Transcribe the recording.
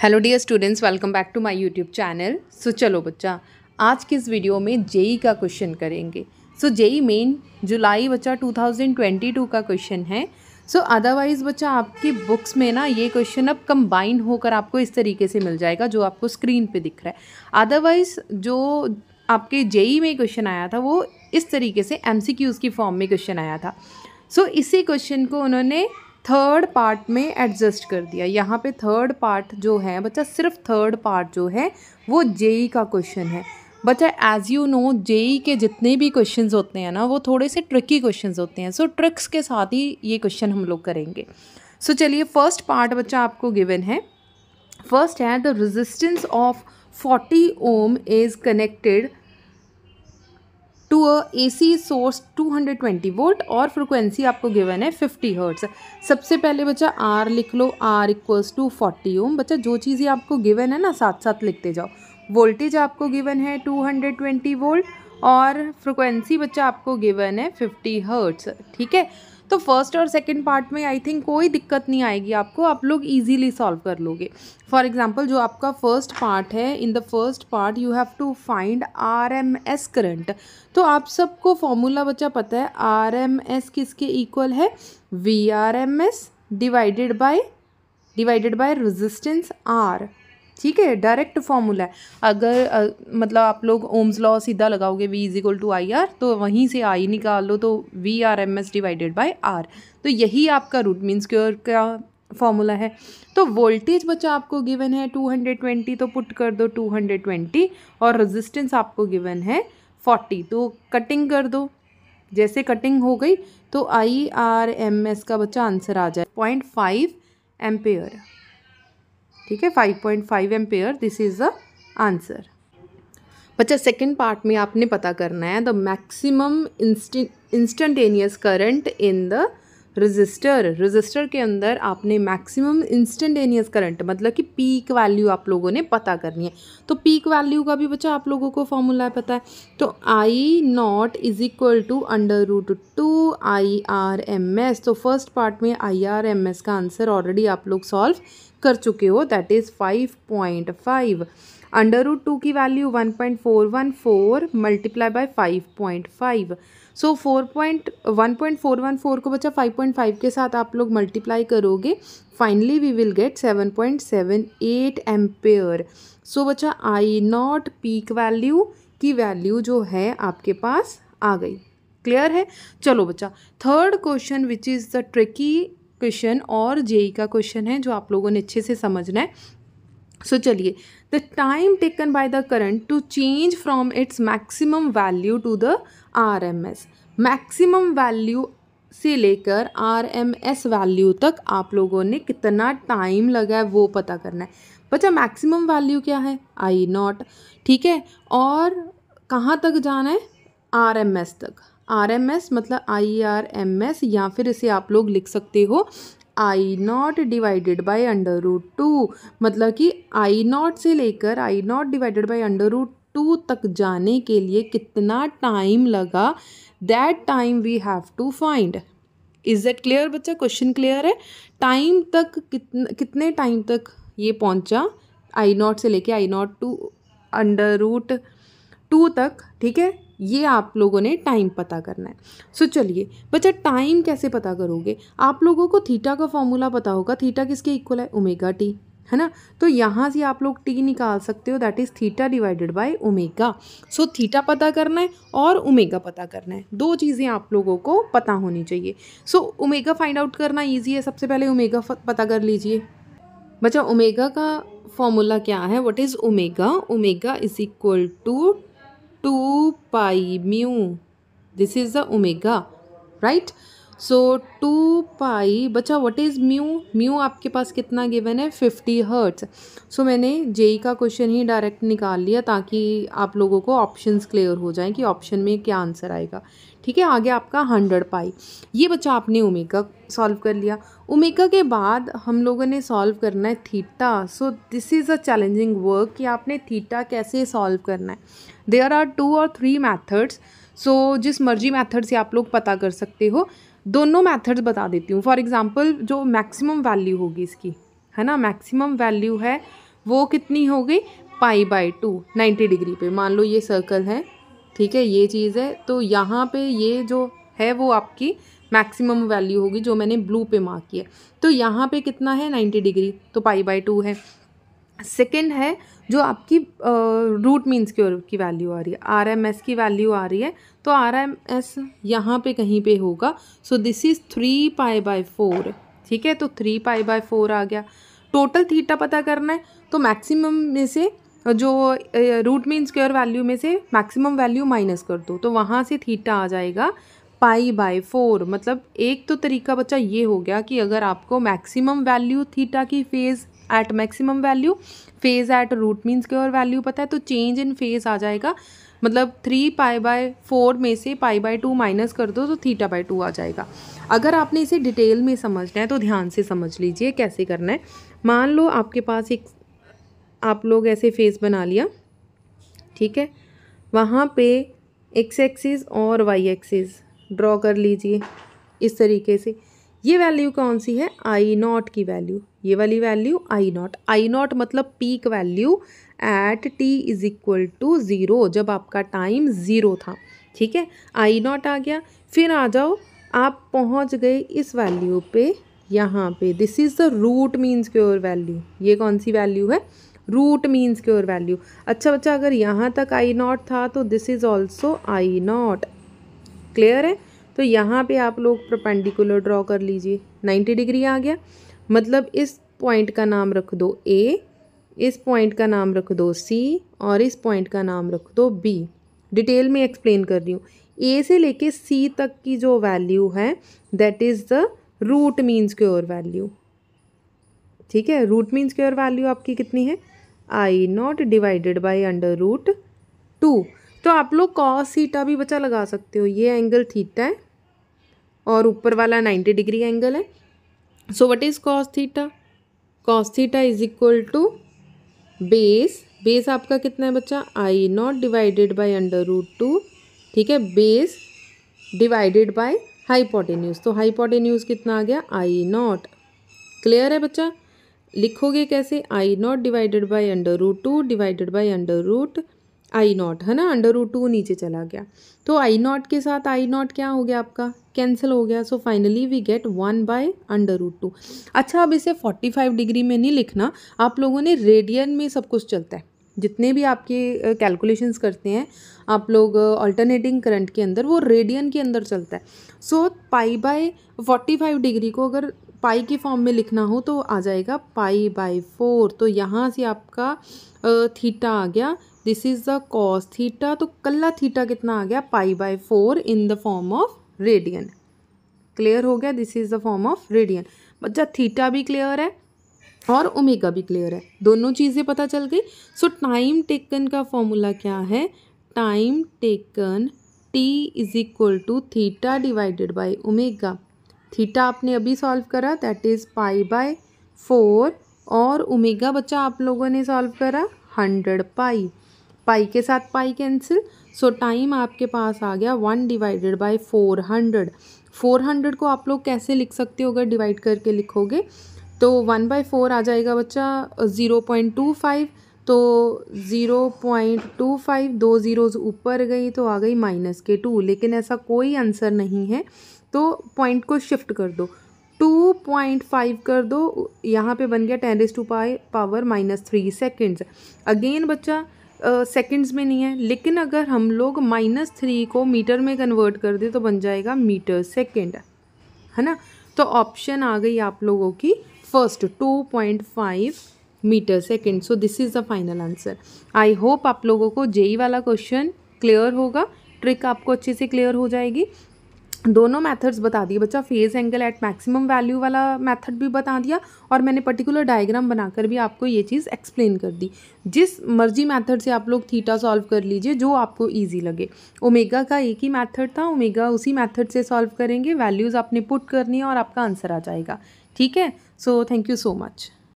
Hello dear students, welcome back to my YouTube channel. So चलो बच्चा, आज की इस वीडियो में जेई का क्वेश्चन करेंगे। सो जेई मेन जुलाई बच्चा 2022 का क्वेश्चन है। सो अदरवाइज़ बच्चा आपकी बुक्स में ना ये क्वेश्चन अब कंबाइन होकर आपको इस तरीके से मिल जाएगा जो आपको स्क्रीन पे दिख रहा है। अदरवाइज़ जो आपके जेई में क्वेश्चन आया था वो इस तरीके से एमसीक्यूज़ की फॉर्म में क्वेश्चन आया था। सो इसी क्वेश्चन को उन्होंने थर्ड पार्ट में एडजस्ट कर दिया। यहाँ पे थर्ड पार्ट जो है बच्चा, सिर्फ थर्ड पार्ट जो है वो जेई का क्वेश्चन है। बच्चा एज यू नो जेई के जितने भी क्वेश्चंस होते हैं ना वो थोड़े से ट्रिकी क्वेश्चंस होते हैं। सो ट्रिक्स के साथ ही ये क्वेश्चन हम लोग करेंगे। सो चलिए, फर्स्ट पार्ट बच्चा आपको गिवन है। फर्स्ट है the resistance of 40 ohm is connected to a AC source 220 volt और फ्रिक्वेंसी आपको गिवन है 50 हर्ट्स। सबसे पहले बच्चा R लिख लो, R इक्वल्स टू 40 ओम। बच्चा जो चीज़ें आपको गिवन है ना साथ साथ लिखते जाओ। वोल्टेज आपको गिवन है 220 वोल्ट और फ्रिक्वेंसी बच्चा आपको गिवन है 50 हर्ट्स। ठीक है, तो फर्स्ट और सेकंड पार्ट में आई थिंक कोई दिक्कत नहीं आएगी आपको, आप लोग इजीली सॉल्व कर लोगे। फॉर एग्जांपल जो आपका फर्स्ट पार्ट है, in the first part you have to find RMS current. तो आप सबको फॉर्मूला बच्चा पता है, RMS किसके इक्वल है? VRMS divided by resistance R। ठीक है, डायरेक्ट फॉर्मूला है। अगर मतलब आप लोग ओम्स लॉ सीधा लगाओगे V is equal to IR, तो वहीं से I निकाल लो तो VRMS डिवाइडेड बाय R। तो यही आपका रूट मीन स्क्वायर का फॉर्मूला है। तो वोल्टेज बच्चा आपको गिवन है 220, तो पुट कर दो 220 और रेजिस्टेंस आपको गिवन है 40, तो कटिंग कर दो। जैसे कटिंग हो गई तो IRMS का बच्चा आंसर आ जाए 0.5 एम्पेयर। ठीक है, 5.5 ampere, this is the answer. बच्चा सेकंड पार्ट में आपने पता करना है the maximum instantaneous current in the register के अंदर आपने मैक्सिमम इंस्टेंटेनियस करंट मतलब कि पीक वैल्यू आप लोगों ने पता करनी है। तो पीक वैल्यू का भी बच्चा आप लोगों को फॉर्मूला पता है। तो I0 is equal to √2 IRMS। तो फर्स्ट पार्ट में IRMS का आंसर ऑलरेडी आप लोग सॉल्व कर चुके हो, दैट इज़ 5.5। √2 की वैल्यू 1.414 मल्टीप्लाई बाय 5.5। सो 1.414 को बच्चा 5.5 के साथ आप लोग मल्टीप्लाई करोगे, finally we will get 7.78 ampere. So बच्चा I0 पीक वैल्यू की वैल्यू जो है आपके पास आ गई। क्लियर है? चलो बच्चा, third question which is the tricky question और जेई का क्वेश्चन है जो आप लोगों ने अच्छे से समझना है। सो चलिए, the time taken by the current to change from its maximum value to the RMS। Maximum value से लेकर RMS वैल्यू तक आप लोगों ने कितना टाइम लगा है वो पता करना है। बच्चा मैक्सिमम वैल्यू क्या है? I0। ठीक है, और कहाँ तक जाना है? RMS तक। RMS मतलब IRMS, या फिर इसे आप लोग लिख सकते हो I0 डिवाइडेड बाई √2। मतलब कि I0 से लेकर I0 डिवाइडेड बाई √2 तक जाने के लिए कितना टाइम लगा, that time we have to find. Is that clear बच्चा? क्वेश्चन क्लियर है? टाइम तक कितने टाइम तक ये पहुंचा I0 से लेके I0 टू √2 तक। ठीक है, ये आप लोगों ने टाइम पता करना है। सो चलिए बच्चा, टाइम कैसे पता करोगे? आप लोगों को थीटा का फॉर्मूला पता होगा। थीटा किसके इक्वल है? ओमेगा टी, है ना? तो यहाँ से आप लोग टी निकाल सकते हो, that is theta divided by omega. So theta पता करना है और ओमेगा पता करना है, दो चीज़ें आप लोगों को पता होनी चाहिए। सो ओमेगा फाइंड आउट करना ईजी है। सबसे पहले ओमेगा पता कर लीजिए। बच्चा ओमेगा का फॉर्मूला क्या है? What is omega? Omega is equal to 2 pi mu, this is the omega, right? So 2 pi बच्चा व्हाट इज़ म्यू आपके पास कितना गिवन है? 50 हर्ट्स। सो मैंने जेई का क्वेश्चन ही डायरेक्ट निकाल लिया ताकि आप लोगों को ऑप्शंस क्लियर हो जाएं कि ऑप्शन में क्या आंसर आएगा। ठीक है, आगे आपका 100 पाई। ये बच्चा आपने ओमेगा सॉल्व कर लिया। ओमेगा के बाद हम लोगों ने सॉल्व करना है theta. So this is a challenging work कि आपने थीटा कैसे सॉल्व करना है। देयर आर 2 और 3 मैथड्स। सो जिस मर्जी मैथड से आप लोग पता कर सकते हो। दोनों मैथड्स बता देती हूँ। फॉर एग्जांपल जो मैक्सिमम वैल्यू होगी इसकी, है ना, मैक्सिमम वैल्यू है वो कितनी हो गई, π/2 90 डिग्री पे। मान लो ये सर्कल है, ठीक है, ये चीज़ है, तो यहाँ पे ये जो है वो आपकी मैक्सिमम वैल्यू होगी जो मैंने ब्लू पे मार्क किया। तो यहाँ पे कितना है 90 डिग्री, तो π/2 है। सेकंड है जो आपकी रूट मीन स्क्वायर की वैल्यू आ रही है, RMS की वैल्यू आ रही है, तो RMS यहाँ पे कहीं पे होगा। सो दिस इज़ 3π/4, ठीक है, तो 3π/4 आ गया। टोटल थीटा पता करना है, तो मैक्सिमम में से जो रूट मीन स्क्वायर वैल्यू में से मैक्सिमम वैल्यू माइनस कर दो, तो वहाँ से थीटा आ जाएगा π/4। मतलब एक तो तरीका बच्चा ये हो गया कि अगर आपको मैक्सिमम वैल्यू थीटा की phase at maximum value, phase at root mean square value पता है, तो चेंज इन फेज़ आ जाएगा। मतलब 3π/4 में से π/2 माइनस कर दो तो θ/2 आ जाएगा। अगर आपने इसे डिटेल में समझना है तो ध्यान से समझ लीजिए कैसे करना है। मान लो आपके पास एक, आप लोग ऐसे फेस बना लिया, ठीक है, वहाँ पे x एक्सिस और y एक्सिस ड्रॉ कर लीजिए इस तरीके से। ये वैल्यू कौन सी है, I0 की वैल्यू, ये वाली वैल्यू I0 मतलब peak value at t is equal to 0, जब आपका टाइम 0 था, ठीक है, I0 आ गया। फिर आ जाओ, आप पहुंच गए इस वैल्यू पे, यहाँ पे this is the root mean square value. ये कौन सी वैल्यू है, रूट मीन स्क्वायर वैल्यू। अच्छा बच्चा, अगर यहाँ तक I0 था तो this is also I0, clear है। तो यहाँ पे आप लोग परपेंडिकुलर ड्रॉ कर लीजिए, 90 डिग्री आ गया। मतलब इस पॉइंट का नाम रख दो A, इस पॉइंट का नाम रख दो C और इस पॉइंट का नाम रख दो B। डिटेल में एक्सप्लेन कर रही हूँ। A से लेके C तक की जो वैल्यू है that is the root mean square value, ठीक है। रूट मीन स्क्वायर वैल्यू आपकी कितनी है, I0 डिवाइडेड बाई √2। तो आप लोग cos थीटा भी बचा लगा सकते हो, ये एंगल थीटा है और ऊपर वाला 90 डिग्री एंगल है। So what is cos theta, cos theta is equal to base आपका कितना है बच्चा, I0 डिवाइडेड बाई √2, ठीक है, बेस डिवाइडेड बाय हाइपोटेन्यूज, तो हाइपोटेन्यूज कितना आ गया, I0। क्लियर है बच्चा। लिखोगे कैसे, I0 divided by √2 divided by √I0, है ना, √2 नीचे चला गया, तो I0 के साथ I0 क्या हो गया आपका, कैंसिल हो गया। So finally we get 1/√2। अच्छा, अब इसे 45 डिग्री में नहीं लिखना, आप लोगों ने रेडियन में सब कुछ चलता है, जितने भी आपके कैलकुलेशंस करते हैं आप लोग अल्टरनेटिंग करंट के अंदर, वो रेडियन के अंदर चलता है। सो π/45 डिग्री को अगर पाई के फॉर्म में लिखना हो तो आ जाएगा π/4। तो यहाँ से आपका थीटा आ गया, this is the cos theta. तो कल्ला थीटा कितना आ गया, π/4 in the form of radian. Clear हो गया, this is the form of radian. बच्चा थीटा भी क्लियर है और ओमेगा भी क्लियर है, दोनों चीज़ें पता चल गई। सो टाइम टेकन का फॉर्मूला क्या है, time taken t is equal to theta divided by omega. Theta आपने अभी सॉल्व करा, दैट इज़ π/4, और ओमेगा बच्चा आप लोगों ने सॉल्व करा 100π, पाई के साथ पाई कैंसिल। सो टाइम आपके पास आ गया 1 डिवाइडेड बाई 400। 400 को आप लोग कैसे लिख सकते हो, अगर डिवाइड करके लिखोगे तो 1/4 आ जाएगा बच्चा 0.25, तो 0.25, 2 ज़ीरोज़ ऊपर गई तो आ गई -2, लेकिन ऐसा कोई आंसर नहीं है, तो पॉइंट को शिफ्ट कर दो, 2.5 कर दो, यहाँ पे बन गया 10⁻³ सेकेंड्स। अगेन बच्चा सेकेंड्स में नहीं है, लेकिन अगर हम लोग -3 को मीटर में कन्वर्ट कर दे तो बन जाएगा मीटर सेकेंड, है ना। तो ऑप्शन आ गई आप लोगों की first, 2.5 metre second. So this is the final answer. I hope आप लोगों को जेई वाला क्वेश्चन क्लियर होगा, ट्रिक आपको अच्छे से क्लियर हो जाएगी। दोनों मेथड्स बता दिए बच्चा, phase angle at maximum value वाला मेथड भी बता दिया, और मैंने पर्टिकुलर डायग्राम बनाकर भी आपको ये चीज़ एक्सप्लेन कर दी। जिस मर्जी मेथड से आप लोग थीटा सॉल्व कर लीजिए, जो आपको इजी लगे। ओमेगा का एक ही मेथड था, ओमेगा उसी मेथड से सॉल्व करेंगे, वैल्यूज़ आपने पुट करनी है और आपका आंसर आ जाएगा, ठीक है। So thank you so much.